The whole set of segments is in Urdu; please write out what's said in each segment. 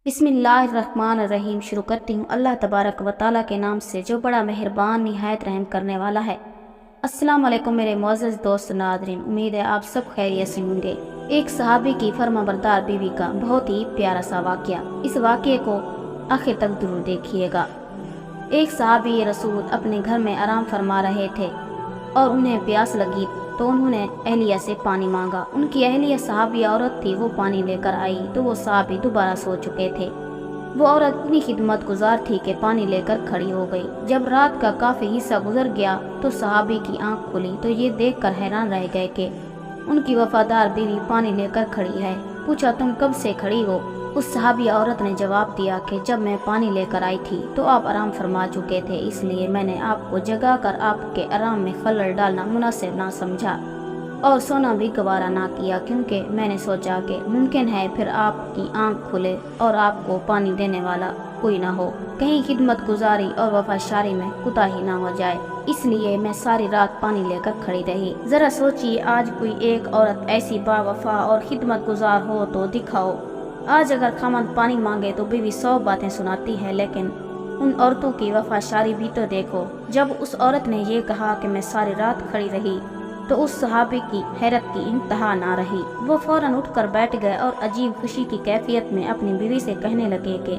بسم اللہ الرحمن الرحیم۔ شروع کرتی ہوں اللہ تبارک و تعالیٰ کے نام سے جو بڑا مہربان نہایت رحم کرنے والا ہے۔ السلام علیکم میرے معزز دوست ناظرین، امید ہے آپ سب خیریت سے ہوں گے۔ ایک صحابی کی فرما بردار بیوی کا بہت ہی پیارا سا واقعہ، اس واقعے کو آخر تک ضرور دیکھیے گا۔ ایک صحابی رسول اپنے گھر میں آرام فرما رہے تھے اور انہیں پیاس لگی تو انہوں نے اہلیہ سے پانی مانگا۔ ان کی اہلیہ صحابی عورت تھی، وہ پانی لے کر آئی تو وہ صحابی دوبارہ سو چکے تھے۔ وہ عورت اتنی خدمت گزار تھی کہ پانی لے کر کھڑی ہو گئی۔ جب رات کا کافی حصہ گزر گیا تو صحابی کی آنکھ کھلی تو یہ دیکھ کر حیران رہ گئے کہ ان کی وفادار بیوی پانی لے کر کھڑی ہے۔ پوچھا تم کب سے کھڑی ہو؟ اس صحابی عورت نے جواب دیا کہ جب میں پانی لے کر آئی تھی تو آپ آرام فرما چکے تھے، اس لیے میں نے آپ کو جگا کر آپ کے آرام میں خلل ڈالنا مناسب نہ سمجھا اور سونا بھی گوارا نہ کیا، کیونکہ میں نے سوچا کہ ممکن ہے پھر آپ کی آنکھ کھلے اور آپ کو پانی دینے والا کوئی نہ ہو، کہیں خدمت گزاری اور وفاداری میں کوتاہی نہ ہو جائے، اس لیے میں ساری رات پانی لے کر کھڑی رہی۔ ذرا سوچئے، آج کوئی ایک عورت ایسی با وفا اور خدمت گزار ہو تو دکھاؤ۔ آج اگر خاوند پانی مانگے تو بیوی 100 باتیں سناتی ہے، لیکن ان عورتوں کی وفاداری بھی تو دیکھو۔ جب اس عورت نے یہ کہا کہ میں ساری رات کھڑی رہی تو اس صحابی کی حیرت کی انتہا نہ رہی۔ وہ فوراً اٹھ کر بیٹھ گئے اور عجیب خوشی کی کیفیت میں اپنی بیوی سے کہنے لگے کہ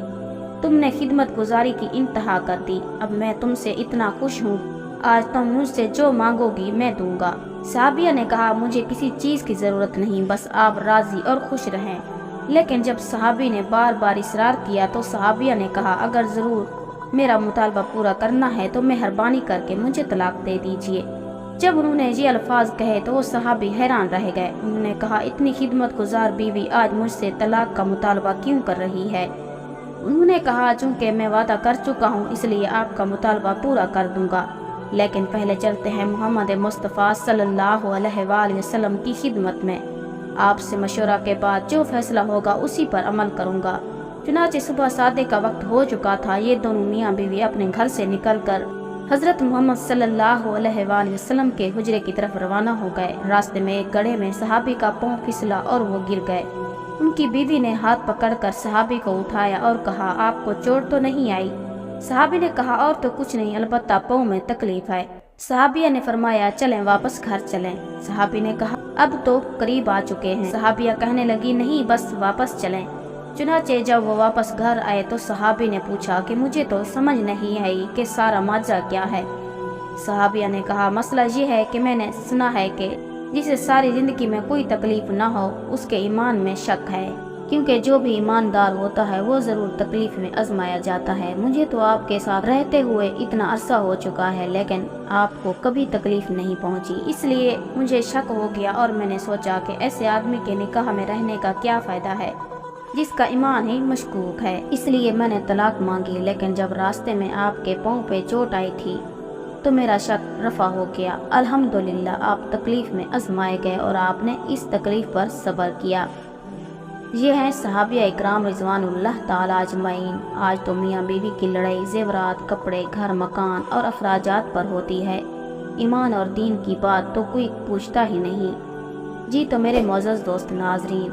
تم نے خدمت گزاری کی انتہا کر دی، اب میں تم سے اتنا خوش ہوں، آج تم مجھ سے جو مانگو گی میں دوں گا۔ صحابیہ نے کہا مجھے کسی چیز کی ضرورت نہیں، بس آپ راضی اور خوش رہیں۔ لیکن جب صحابی نے بار بار اصرار کیا تو صحابیہ نے کہا اگر ضرور میرا مطالبہ پورا کرنا ہے تو مہربانی کر کے مجھے طلاق دے دیجیے۔ جب انہوں نے یہ الفاظ کہے تو وہ صحابی حیران رہ گئے۔ انہوں نے کہا اتنی خدمت گزار بیوی آج مجھ سے طلاق کا مطالبہ کیوں کر رہی ہے؟ انہوں نے کہا چونکہ میں وعدہ کر چکا ہوں اس لیے آپ کا مطالبہ پورا کر دوں گا، لیکن پہلے چلتے ہیں محمد مصطفیٰ صلی اللہ علیہ وآلہ وسلم کی خدمت میں۔ آپ سے مشورہ کے بعد جو فیصلہ ہوگا اسی پر عمل کروں گا۔ چنانچہ صبح سادے کا وقت ہو چکا تھا۔ یہ دونوں میاں بیوی اپنے گھر سے نکل کر حضرت محمد صلی اللہ علیہ وآلہ وسلم کے حجرے کی طرف روانہ ہو گئے۔ راستے میں ایک گڑھے میں صحابی کا پاؤں پھسلا اور وہ گر گئے۔ ان کی بیوی نے ہاتھ پکڑ کر صحابی کو اٹھایا اور کہا آپ کو چوٹ تو نہیں آئی؟ صحابی نے کہا اور تو کچھ نہیں، البتہ پاؤں میں تکلیف ہے۔ صحابیہ نے فرمایا چلیں واپس گھر چلیں۔ صحابی نے کہا اب تو قریب آ چکے ہیں۔ صحابیہ کہنے لگی نہیں، بس واپس چلیں۔ چنانچہ جب وہ واپس گھر آئے تو صحابی نے پوچھا کہ مجھے تو سمجھ نہیں آئی کہ سارا ماجرا کیا ہے۔ صحابیہ نے کہا مسئلہ یہ ہے کہ میں نے سنا ہے کہ جسے ساری زندگی میں کوئی تکلیف نہ ہو اس کے ایمان میں شک ہے، کیونکہ جو بھی ایماندار ہوتا ہے وہ ضرور تکلیف میں آزمایا جاتا ہے۔ مجھے تو آپ کے ساتھ رہتے ہوئے اتنا عرصہ ہو چکا ہے لیکن آپ کو کبھی تکلیف نہیں پہنچی، اس لیے مجھے شک ہو گیا اور میں نے سوچا کہ ایسے آدمی کے نکاح میں رہنے کا کیا فائدہ ہے جس کا ایمان ہی مشکوک ہے، اس لیے میں نے طلاق مانگی۔ لیکن جب راستے میں آپ کے پاؤں پہ چوٹ آئی تھی تو میرا شک رفع ہو گیا۔ الحمدللہ آپ تکلیف میں آزمائے گئے اور آپ نے اس تکلیف پر صبر کیا۔ یہ ہیں صحابہ اکرام رضوان اللہ تعالی اجمعین۔ آج تو میاں بیوی کی لڑائی زیورات، کپڑے، گھر، مکان اور اخراجات پر ہوتی ہے، ایمان اور دین کی بات تو کوئی پوچھتا ہی نہیں۔ جی تو میرے معزز دوست ناظرین،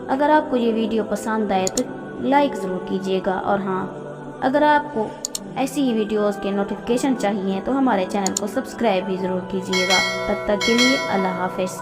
اگر آپ کو یہ ویڈیو پسند آئے تو لائک ضرور کیجیے گا، اور ہاں اگر آپ کو ایسی ہی ویڈیوز کے نوٹیفیکیشن چاہیے تو ہمارے چینل کو سبسکرائب بھی ضرور کیجیے گا۔ تب تک کے لیے اللہ حافظ۔